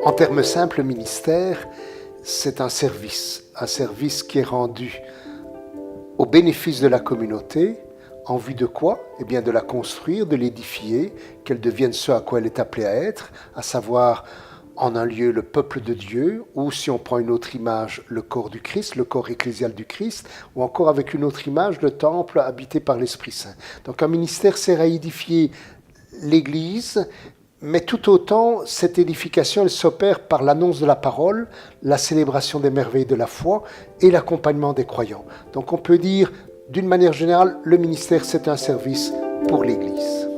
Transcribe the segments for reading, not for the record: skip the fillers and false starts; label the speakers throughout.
Speaker 1: En termes simples, le ministère, c'est un service qui est rendu au bénéfice de la communauté, en vue de quoi? Eh bien de la construire, de l'édifier, qu'elle devienne ce à quoi elle est appelée à être, à savoir en un lieu le peuple de Dieu, ou si on prend une autre image, le corps du Christ, le corps ecclésial du Christ, ou encore avec une autre image, le temple habité par l'Esprit Saint. Donc un ministère sert à édifier l'Église, mais tout autant, cette édification, elle s'opère par l'annonce de la parole, la célébration des merveilles de la foi et l'accompagnement des croyants. Donc on peut dire, d'une manière générale, le ministère, c'est un service pour l'Église.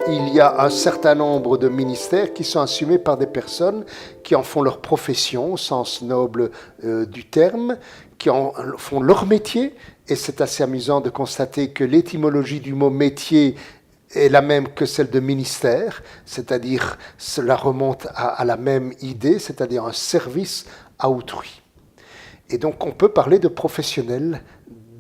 Speaker 1: Il y a un certain nombre de ministères qui sont assumés par des personnes qui en font leur profession, au sens noble du terme, qui en font leur métier. Et c'est assez amusant de constater que l'étymologie du mot métier est la même que celle de ministère, c'est-à-dire cela remonte à la même idée, c'est-à-dire un service à autrui. Et donc on peut parler de professionnels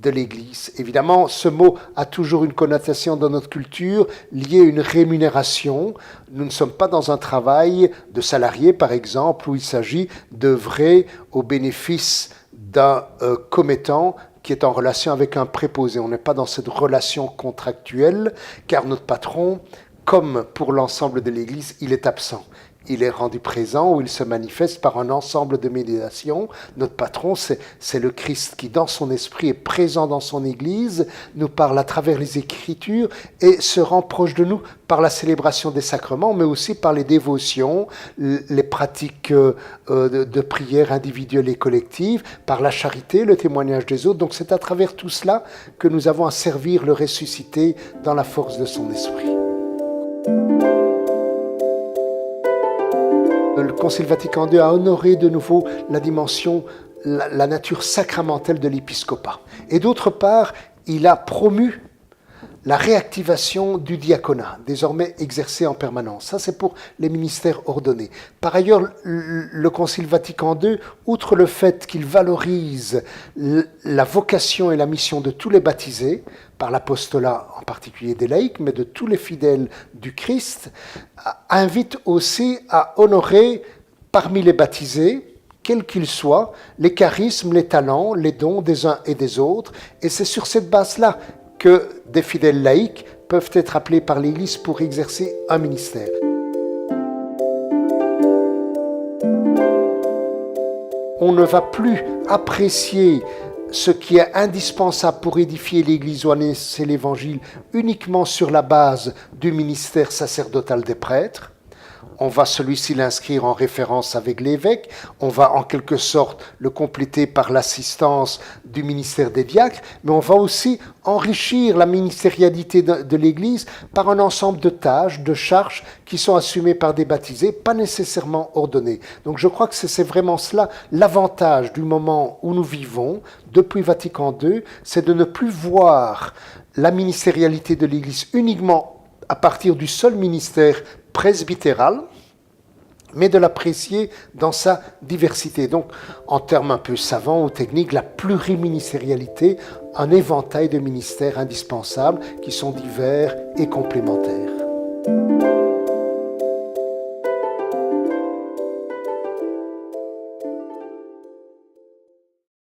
Speaker 1: de l'Église. Évidemment, ce mot a toujours une connotation dans notre culture liée à une rémunération. Nous ne sommes pas dans un travail de salarié, par exemple, où il s'agit d'œuvrer au bénéfice d'un commettant qui est en relation avec un préposé. On n'est pas dans cette relation contractuelle, car notre patron, comme pour l'ensemble de l'Église, il est absent. Il est rendu présent ou il se manifeste par un ensemble de médiations. Notre patron, c'est le Christ qui, dans son esprit, est présent dans son Église, nous parle à travers les Écritures et se rend proche de nous par la célébration des sacrements, mais aussi par les dévotions, les pratiques de prière individuelle et collective, par la charité, le témoignage des autres. Donc c'est à travers tout cela que nous avons à servir le ressuscité dans la force de son esprit. Le Concile Vatican II a honoré de nouveau la dimension, la nature sacramentelle de l'épiscopat. Et d'autre part, il a promu la réactivation du diaconat, désormais exercé en permanence. Ça, c'est pour les ministères ordonnés. Par ailleurs, le Concile Vatican II, outre le fait qu'il valorise la vocation et la mission de tous les baptisés, par l'apostolat en particulier des laïcs, mais de tous les fidèles du Christ, invite aussi à honorer parmi les baptisés, quels qu'ils soient, les charismes, les talents, les dons des uns et des autres. Et c'est sur cette base-là que des fidèles laïcs peuvent être appelés par l'Église pour exercer un ministère. On ne va plus apprécier ce qui est indispensable pour édifier l'Église ou annoncer l'Évangile uniquement sur la base du ministère sacerdotal des prêtres. On va celui-ci l'inscrire en référence avec l'évêque, on va en quelque sorte le compléter par l'assistance du ministère des diacres, mais on va aussi enrichir la ministérialité de l'Église par un ensemble de tâches, de charges qui sont assumées par des baptisés, pas nécessairement ordonnés. Donc je crois que c'est vraiment cela, l'avantage du moment où nous vivons, depuis Vatican II, c'est de ne plus voir la ministérialité de l'Église uniquement à partir du seul ministère presbytéral, mais de l'apprécier dans sa diversité. Donc, en termes un peu savants ou techniques, la pluriministérialité, un éventail de ministères indispensables qui sont divers et complémentaires.